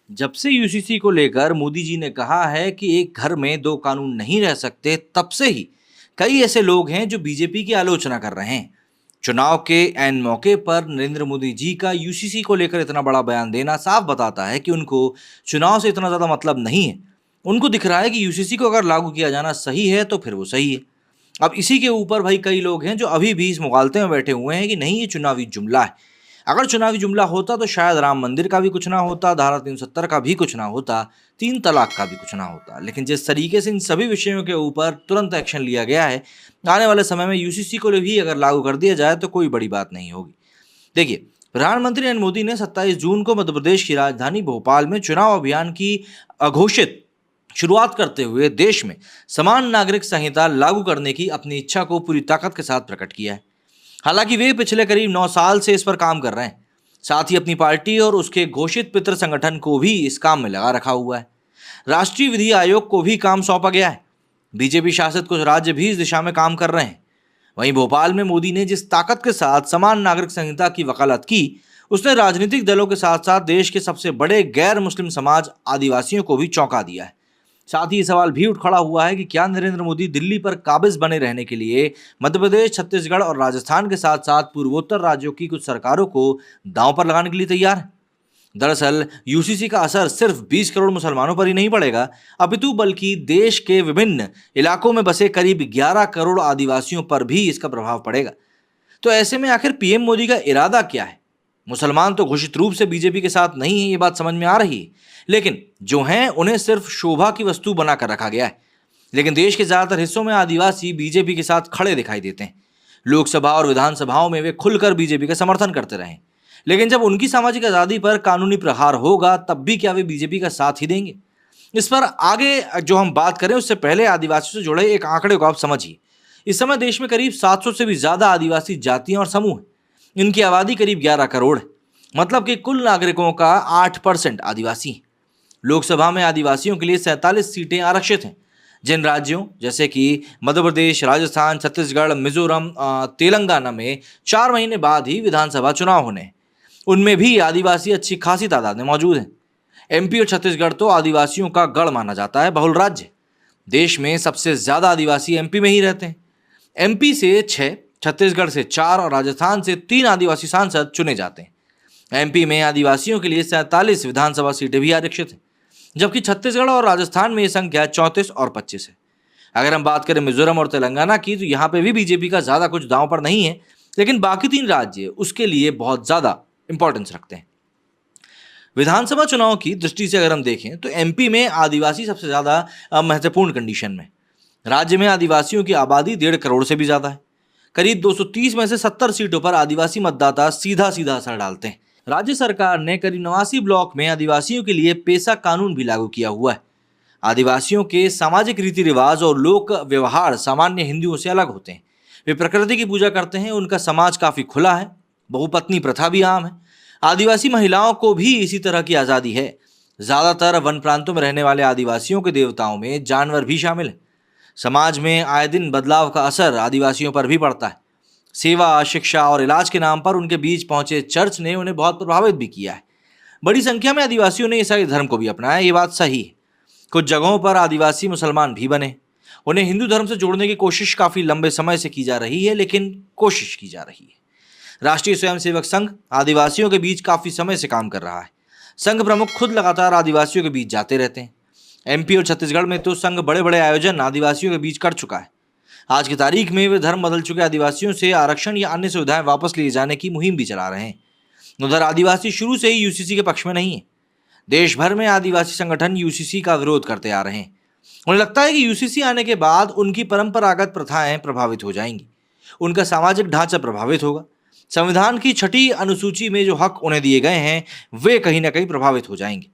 जब से यूसीसी को लेकर मोदी जी ने कहा है कि एक घर में दो कानून नहीं रह सकते, तब से ही कई ऐसे लोग हैं जो बीजेपी की आलोचना कर रहे हैं। चुनाव के ऐन मौके पर नरेंद्र मोदी जी का यूसीसी को लेकर इतना बड़ा बयान देना साफ बताता है कि उनको चुनाव से इतना ज्यादा मतलब नहीं है। उनको दिख रहा है कि यूसीसी को अगर लागू किया जाना सही है तो फिर वो सही है। अब इसी के ऊपर भाई कई लोग हैं जो अभी भी इस मुगालते में बैठे हुए हैं कि नहीं, ये चुनावी जुमला है। अगर चुनावी जुमला होता तो शायद राम मंदिर का भी कुछ ना होता, धारा 370 का भी कुछ ना होता, 3 तलाक का भी कुछ ना होता। लेकिन जिस तरीके से इन सभी विषयों के ऊपर तुरंत एक्शन लिया गया है, आने वाले समय में यूसीसी को भी अगर लागू कर दिया जाए तो कोई बड़ी बात नहीं होगी। देखिए, प्रधानमंत्री नरेंद्र मोदी ने 27 जून को मध्य प्रदेश की राजधानी भोपाल में चुनाव अभियान की अघोषित शुरुआत करते हुए देश में समान नागरिक संहिता लागू करने की अपनी इच्छा को पूरी ताकत के साथ प्रकट किया है। हालांकि वे पिछले करीब 9 साल से इस पर काम कर रहे हैं। साथ ही अपनी पार्टी और उसके घोषित पितृ संगठन को भी इस काम में लगा रखा हुआ है। राष्ट्रीय विधि आयोग को भी काम सौंपा गया है। बीजेपी शासित कुछ राज्य भी इस दिशा में काम कर रहे हैं। वहीं भोपाल में मोदी ने जिस ताकत के साथ समान नागरिक संहिता की वकालत की, उसने राजनीतिक दलों के साथ साथ देश के सबसे बड़े गैर मुस्लिम समाज आदिवासियों को भी चौंका दिया है। साथ ही ये सवाल भी उठ खड़ा हुआ है कि क्या नरेंद्र मोदी दिल्ली पर काबिज बने रहने के लिए मध्य प्रदेश, छत्तीसगढ़ और राजस्थान के साथ साथ पूर्वोत्तर राज्यों की कुछ सरकारों को दांव पर लगाने के लिए तैयार है। दरअसल यूसीसी का असर सिर्फ 20 करोड़ मुसलमानों पर ही नहीं पड़ेगा, अपितु बल्कि देश के विभिन्न इलाकों में बसे करीब 11 करोड़ आदिवासियों पर भी इसका प्रभाव पड़ेगा। तो ऐसे में आखिर पीएम मोदी का इरादा क्या है? मुसलमान तो घोषित रूप से बीजेपी के साथ नहीं है, ये बात समझ में आ रही है, लेकिन जो हैं उन्हें सिर्फ शोभा की वस्तु बनाकर रखा गया है। लेकिन देश के ज्यादातर हिस्सों में आदिवासी बीजेपी के साथ खड़े दिखाई देते हैं। लोकसभा और विधानसभाओं में वे खुलकर बीजेपी का समर्थन करते रहे, लेकिन जब उनकी सामाजिक आजादी पर कानूनी प्रहार होगा तब भी क्या वे बीजेपी का साथ ही देंगे? इस पर आगे जो हम बात करें उससे पहले आदिवासियों से जुड़े एक आंकड़े को आप समझिए। इस समय देश में करीब 700 से भी ज्यादा आदिवासी जातियां और समूह हैं। इनकी आबादी करीब 11 करोड़ है, मतलब कि कुल नागरिकों का 8% आदिवासी हैं। लोकसभा में आदिवासियों के लिए 47 सीटें आरक्षित हैं। जिन राज्यों जैसे कि मध्य प्रदेश, राजस्थान, छत्तीसगढ़, मिजोरम, तेलंगाना में 4 महीने बाद ही विधानसभा चुनाव होने हैं, उनमें भी आदिवासी अच्छी खासी तादाद में मौजूद हैं। एमपी और छत्तीसगढ़ तो आदिवासियों का गढ़ माना जाता है, बहुल राज्य। देश में सबसे ज्यादा आदिवासी एमपी में ही रहते हैं। एमपी से 6, छत्तीसगढ़ से 4 और राजस्थान से 3 आदिवासी सांसद चुने जाते हैं। एमपी में आदिवासियों के लिए 47 विधानसभा सीटें भी आरक्षित हैं, जबकि छत्तीसगढ़ और राजस्थान में यह संख्या 34 और 25 है। अगर हम बात करें मिजोरम और तेलंगाना की, तो यहाँ पे भी बीजेपी का ज्यादा कुछ दांव पर नहीं है, लेकिन बाकी 3 राज्य उसके लिए बहुत ज्यादा इंपॉर्टेंस रखते हैं। विधानसभा चुनाव की दृष्टि से अगर हम देखें तो एमपी में आदिवासी सबसे ज्यादा महत्वपूर्ण कंडीशन में। राज्य में आदिवासियों की आबादी 1.5 करोड़ से भी ज्यादा है। करीब 230 में से 70 सीटों पर आदिवासी मतदाता सीधा सीधा असर डालते हैं। राज्य सरकार ने करीब 89 ब्लॉक में आदिवासियों के लिए पेसा कानून भी लागू किया हुआ है। आदिवासियों के सामाजिक रीति रिवाज और लोक व्यवहार सामान्य हिंदुओं से अलग होते हैं। वे प्रकृति की पूजा करते हैं, उनका समाज काफी खुला है, बहुपत्नी प्रथा भी आम है। आदिवासी महिलाओं को भी इसी तरह की आजादी है। ज्यादातर वन प्रांतों में रहने वाले आदिवासियों के देवताओं में जानवर भी शामिल है। समाज में आए दिन बदलाव का असर आदिवासियों पर भी पड़ता है। सेवा, शिक्षा और इलाज के नाम पर उनके बीच पहुंचे चर्च ने उन्हें बहुत प्रभावित भी किया है। बड़ी संख्या में आदिवासियों ने ईसाई धर्म को भी अपनाया, ये बात सही है। कुछ जगहों पर आदिवासी मुसलमान भी बने। उन्हें हिंदू धर्म से जोड़ने की कोशिश काफी लंबे समय से की जा रही है, लेकिन कोशिश की जा रही है। राष्ट्रीय स्वयंसेवक संघ आदिवासियों के बीच काफी समय से काम कर रहा है। संघ प्रमुख खुद लगातार आदिवासियों के बीच जाते रहते हैं। एमपी और छत्तीसगढ़ में तो संघ बड़े बड़े आयोजन आदिवासियों के बीच कर चुका है। आज की तारीख में वे धर्म बदल चुके आदिवासियों से आरक्षण या अन्य सुविधाएं वापस लिए जाने की मुहिम भी चला रहे हैं। उधर आदिवासी शुरू से ही यूसीसी के पक्ष में नहीं है। देश भर में आदिवासी संगठन यूसीसी का विरोध करते आ रहे हैं। उन्हें लगता है कि यूसीसी आने के बाद उनकी परंपरागत प्रथाएं प्रभावित हो जाएंगी, उनका सामाजिक ढांचा प्रभावित होगा। संविधान की 6ठी अनुसूची में जो हक उन्हें दिए गए हैं वे कहीं ना कहीं प्रभावित हो जाएंगे।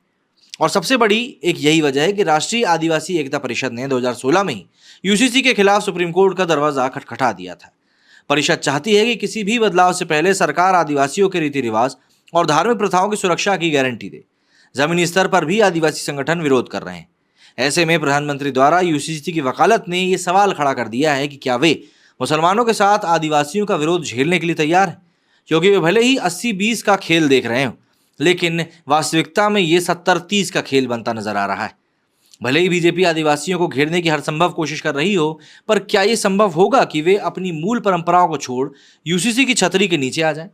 और सबसे बड़ी एक यही वजह है कि राष्ट्रीय आदिवासी एकता परिषद ने 2016 में ही यूसीसी के खिलाफ सुप्रीम कोर्ट का दरवाजा खटखटा दिया था। परिषद चाहती है कि किसी भी बदलाव से पहले सरकार आदिवासियों के रीति रिवाज और धार्मिक प्रथाओं की सुरक्षा की गारंटी दे। जमीनी स्तर पर भी आदिवासी संगठन विरोध कर रहे हैं। ऐसे में प्रधानमंत्री द्वारा यूसीसी की वकालत ने यह सवाल खड़ा कर दिया है कि क्या वे मुसलमानों के साथ आदिवासियों का विरोध झेलने के लिए तैयार हैं, क्योंकि वे भले ही 80-20 का खेल देख रहे हो, लेकिन वास्तविकता में ये 70-30 का खेल बनता नजर आ रहा है। भले ही बीजेपी आदिवासियों को घेरने की हर संभव कोशिश कर रही हो, पर क्या ये संभव होगा कि वे अपनी मूल परंपराओं को छोड़ यूसीसी की छतरी के नीचे आ जाएं?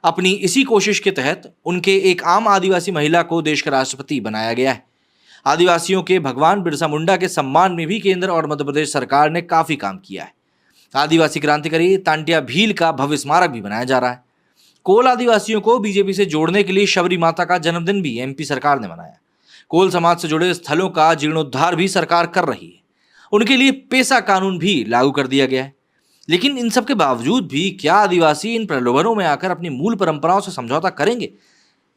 अपनी इसी कोशिश के तहत उनके एक आम आदिवासी महिला को देश का राष्ट्रपति बनाया गया है। आदिवासियों के भगवान बिरसा मुंडा के सम्मान में भी केंद्र और मध्य प्रदेश सरकार ने काफी काम किया है। आदिवासी क्रांतिकारी तांटिया भील का भव्य स्मारक भी बनाया जा रहा है। कोल आदिवासियों को बीजेपी से जोड़ने के लिए शबरी माता का जन्मदिन भी एमपी सरकार ने मनाया। कोल समाज से जुड़े स्थलों का जीर्णोद्धार भी सरकार कर रही है। उनके लिए पेसा कानून भी लागू कर दिया गया है। लेकिन इन सब के बावजूद भी क्या आदिवासी इन प्रलोभनों में आकर अपनी मूल परंपराओं से समझौता करेंगे?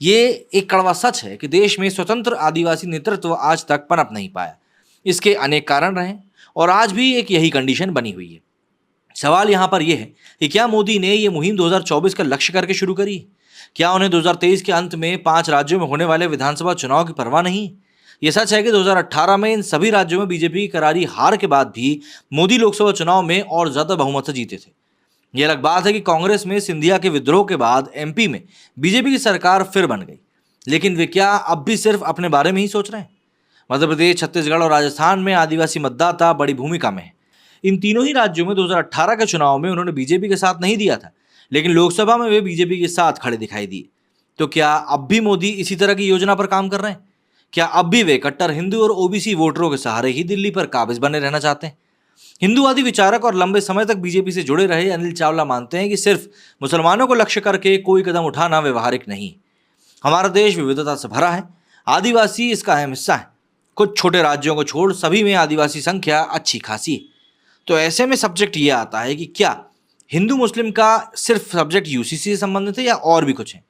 ये एक कड़वा सच है कि देश में स्वतंत्र आदिवासी नेतृत्व आज तक पनप नहीं पाया। इसके अनेक कारण रहे और आज भी एक यही कंडीशन बनी हुई है। सवाल यहाँ पर यह है कि क्या मोदी ने यह मुहिम 2024 का लक्ष्य करके शुरू करी? क्या उन्हें 2023 के अंत में 5 राज्यों में होने वाले विधानसभा चुनाव की परवाह नहीं? यह सच है कि 2018 में इन सभी राज्यों में बीजेपी की करारी हार के बाद भी मोदी लोकसभा चुनाव में और ज्यादा बहुमत से जीते थे। यह अलग बात है कि कांग्रेस में सिंधिया के विद्रोह के बाद एमपी में बीजेपी की सरकार फिर बन गई, लेकिन वे क्या अब भी सिर्फ अपने बारे में ही सोच रहे हैं? मध्य प्रदेश, छत्तीसगढ़ और राजस्थान में आदिवासी मतदाता बड़ी भूमिका में है। इन तीनों ही राज्यों में 2018 के चुनाव में उन्होंने बीजेपी के साथ नहीं दिया था, लेकिन लोकसभा में वे बीजेपी के साथ खड़े दिखाई दिए। तो क्या अब भी मोदी इसी तरह की योजना पर काम कर रहे हैं? क्या अब भी वे कट्टर हिंदू और ओबीसी वोटरों के सहारे ही दिल्ली पर काबिज बने रहना चाहते हैं? हिंदूवादी विचारक और लंबे समय तक बीजेपी से जुड़े रहे अनिल चावला मानते हैं कि सिर्फ मुसलमानों को लक्ष्य करके कोई कदम उठाना व्यवहारिक नहीं। हमारा देश विविधता से भरा है, आदिवासी इसका अहम हिस्सा है। कुछ छोटे राज्यों को छोड़ सभी में आदिवासी संख्या अच्छी खासी है। तो ऐसे में सब्जेक्ट ये आता है कि क्या हिंदू मुस्लिम का सिर्फ सब्जेक्ट यूसीसी से संबंधित है या और भी कुछ है?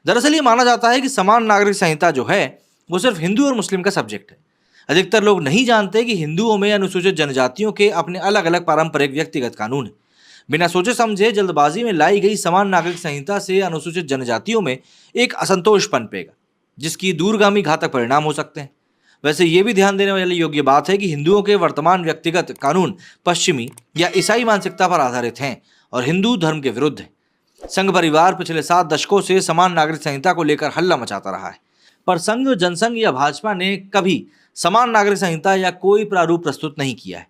दरअसल ये माना जाता है कि समान नागरिक संहिता जो है वो सिर्फ हिंदू और मुस्लिम का सब्जेक्ट है। अधिकतर लोग नहीं जानते कि हिंदुओं में अनुसूचित जनजातियों के अपने अलग अलग पारंपरिक व्यक्तिगत कानून हैं। बिना सोचे समझे जल्दबाजी में लाई गई समान नागरिक संहिता से अनुसूचित जनजातियों में एक असंतोष पनपेगा, जिसकी दूरगामी घातक परिणाम हो सकते हैं। वैसे ये भी ध्यान देने वाली योग्य बात है कि हिंदुओं के वर्तमान व्यक्तिगत कानून पश्चिमी या ईसाई मानसिकता पर आधारित हैं और हिंदू धर्म के विरुद्ध हैं। संघ परिवार पिछले 7 दशकों से समान नागरिक संहिता को लेकर हल्ला मचाता रहा है, पर संघ, जनसंघ या भाजपा ने कभी समान नागरिक संहिता या कोई प्रारूप प्रस्तुत नहीं किया है।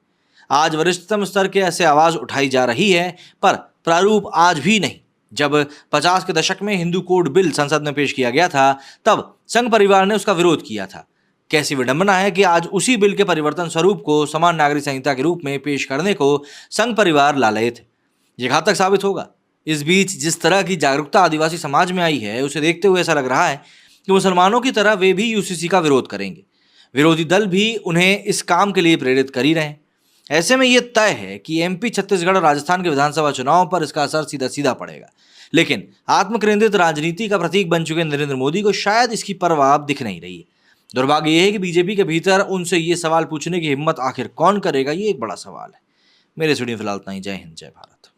आज वरिष्ठतम स्तर के ऐसे आवाज उठाई जा रही है, पर प्रारूप आज भी नहीं। जब 50 के दशक में हिंदू कोड बिल संसद में पेश किया गया था, तब संघ परिवार ने उसका विरोध किया था। कैसी विडंबना है कि आज उसी बिल के परिवर्तन स्वरूप को समान नागरिक संहिता के रूप में पेश करने को संघ परिवार लालयित है। ये घातक साबित होगा। इस बीच जिस तरह की जागरूकता आदिवासी समाज में आई है, उसे देखते हुए ऐसा लग रहा है कि मुसलमानों की तरह वे भी यूसीसी का विरोध करेंगे। विरोधी दल भी उन्हें इस काम के लिए प्रेरित कर ही रहे हैं। ऐसे में यह तय है कि एमपी, छत्तीसगढ़ और राजस्थान के विधानसभा चुनाव पर इसका असर सीधा सीधा पड़ेगा। लेकिन आत्मकेंद्रित राजनीति का प्रतीक बन चुके नरेंद्र मोदी को शायद इसकी परवाह दिख नहीं रही है। दुर्भाग्य यह है कि बीजेपी के भीतर उनसे ये सवाल पूछने की हिम्मत आखिर कौन करेगा, ये एक बड़ा सवाल है। मेरे स्टूडियो फिलहाल इतना ही। जय हिंद, जय भारत।